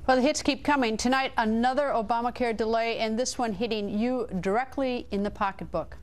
Well, the hits keep coming. Tonight, another Obamacare delay, and this one hitting you directly in the pocketbook.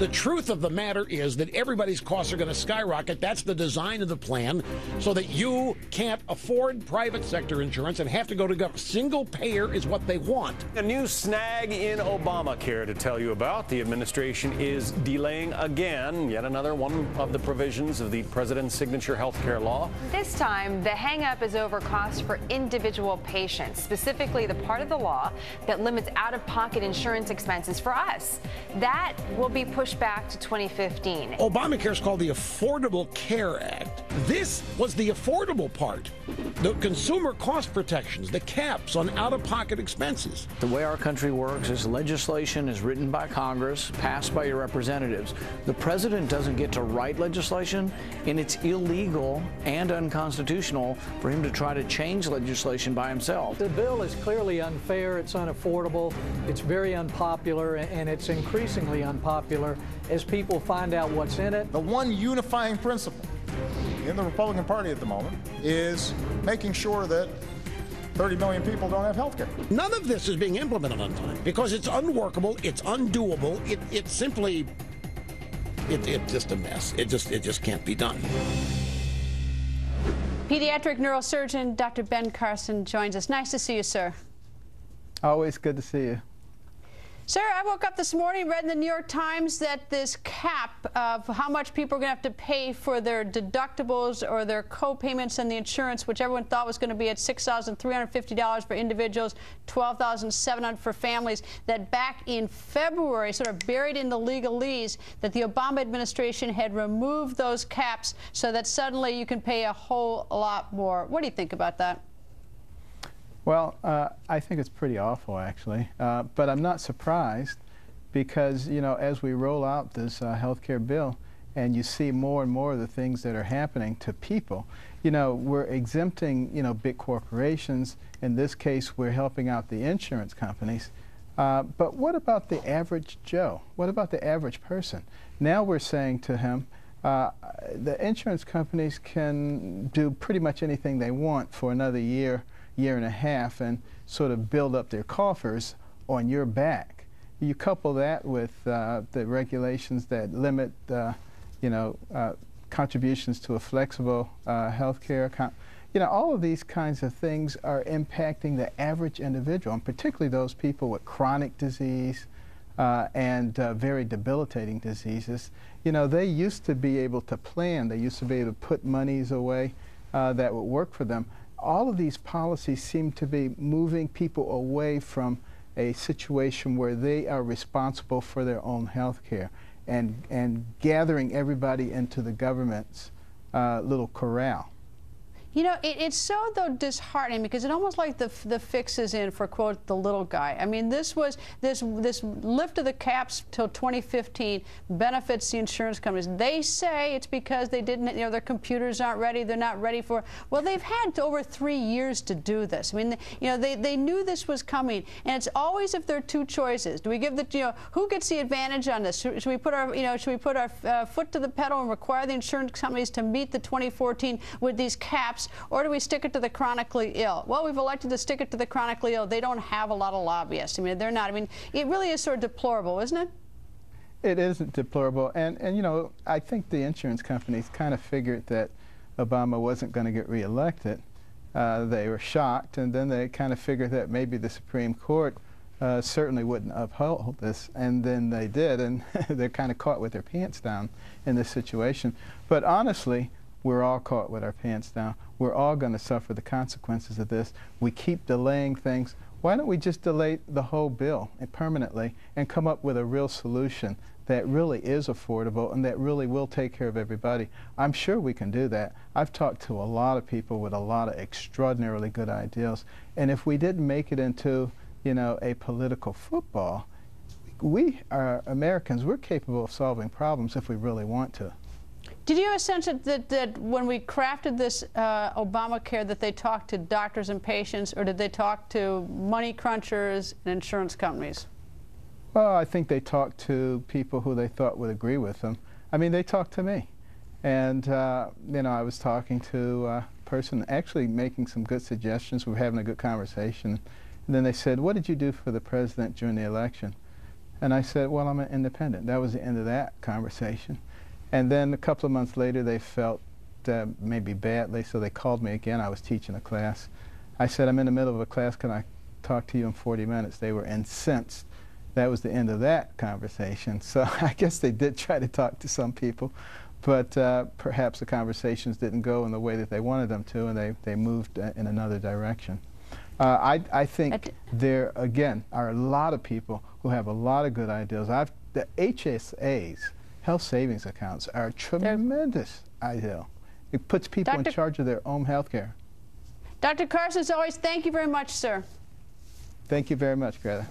The truth of the matter is that everybody's costs are going to skyrocket. That's the design of the plan, so that you can't afford private sector insurance and have to go to government. Single payer is what they want. A new snag in Obamacare to tell you about. The administration is delaying again yet another one of the provisions of the president's signature health care law. This time, the hang-up is over costs for individual patients, specifically the part of the law that limits out-of-pocket insurance expenses for us. That will be pushed back to 2015. Obamacare is called the Affordable Care Act. This was the affordable part. The consumer cost protections, the caps on out-of-pocket expenses. The way our country works is legislation is written by Congress, passed by your representatives. The president doesn't get to write legislation, and it's illegal and unconstitutional for him to try to change legislation by himself. The bill is clearly unfair, it's unaffordable, it's very unpopular, and it's increasingly unpopular as people find out what's in it. The one unifying principle in the Republican Party at the moment is making sure that 30 million people don't have health care. None of this is being implemented on time because it's unworkable, it's undoable, it's simply, it's just a mess. It just can't be done. Pediatric neurosurgeon Dr. Ben Carson joins us. Nice to see you, sir. Always good to see you. Sir, I woke up this morning, read in the New York Times that this cap of how much people are going to have to pay for their deductibles or their co-payments and the insurance, which everyone thought was going to be at $6,350 for individuals, $12,700 for families, that back in February, sort of buried in the legalese, that the Obama administration had removed those caps so that suddenly you can pay a whole lot more. What do you think about that? Well, I think it's pretty awful, actually, but I'm not surprised because, you know, as we roll out this health care bill and you see more and more of the things that are happening to people, you know, we're exempting, you know, big corporations. In this case, we're helping out the insurance companies. But what about the average Joe? What about the average person? Now we're saying to him, the insurance companies can do pretty much anything they want for another year and a half and sort of build up their coffers on your back. You couple that with the regulations that limit, contributions to a flexible health care. You know, all of these kinds of things are impacting the average individual, and particularly those people with chronic disease and very debilitating diseases. You know, they used to be able to plan. They used to be able to put monies away that would work for them. All of these policies seem to be moving people away from a situation where they are responsible for their own health care and gathering everybody into the government's little corral. You know, it's so, though, disheartening because it almost like the fix is in for, quote, the little guy. I mean, this lift of the caps till 2015 benefits the insurance companies. They say it's because they didn't, you know, their computers aren't ready, they're not ready for, well, they've had over 3 years to do this. I mean, you know, they knew this was coming, and it's always if there are two choices. Do we give the, you know, who gets the advantage on this? Should we put our, you know, should we put our foot to the pedal and require the insurance companies to meet the 2014 with these caps? Or do we stick it to the chronically ill? Well, we've elected to stick it to the chronically ill. They don't have a lot of lobbyists. I mean, they're not. I mean, it really is sort of deplorable, isn't it? It isn't deplorable. And you know, I think the insurance companies kind of figured that Obama wasn't going to get reelected. They were shocked, and then they kind of figured that maybe the Supreme Court certainly wouldn't uphold this, and then they did, and they're kind of caught with their pants down in this situation. But honestly, we're all caught with our pants down. We're all going to suffer the consequences of this. We keep delaying things. Why don't we just delay the whole bill permanently and come up with a real solution that really is affordable and that really will take care of everybody? I'm sure we can do that. I've talked to a lot of people with a lot of extraordinarily good ideas. And if we didn't make it into, you know, a political football, we are Americans. We're capable of solving problems if we really want to. Did you have a sense that when we crafted this Obamacare that they talked to doctors and patients, or did they talk to money crunchers and insurance companies? Well, I think they talked to people who they thought would agree with them. I mean, they talked to me. And, you know, I was talking to person, actually making some good suggestions. We were having a good conversation. And then they said, what did you do for the president during the election? And I said, well, I'm an independent. That was the end of that conversation. And then a couple of months later, they felt maybe badly, so they called me again. I was teaching a class. I said, I'm in the middle of a class. Can I talk to you in 40 minutes? They were incensed. That was the end of that conversation. So I guess they did try to talk to some people, but perhaps the conversations didn't go in the way that they wanted them to, and they moved in another direction. I think there, again, are a lot of people who have a lot of good ideas. The HSAs, health savings accounts, are a tremendous idea. It puts people in charge of their own health care. Dr. Carson, as always, thank you very much, sir. Thank you very much, Greta.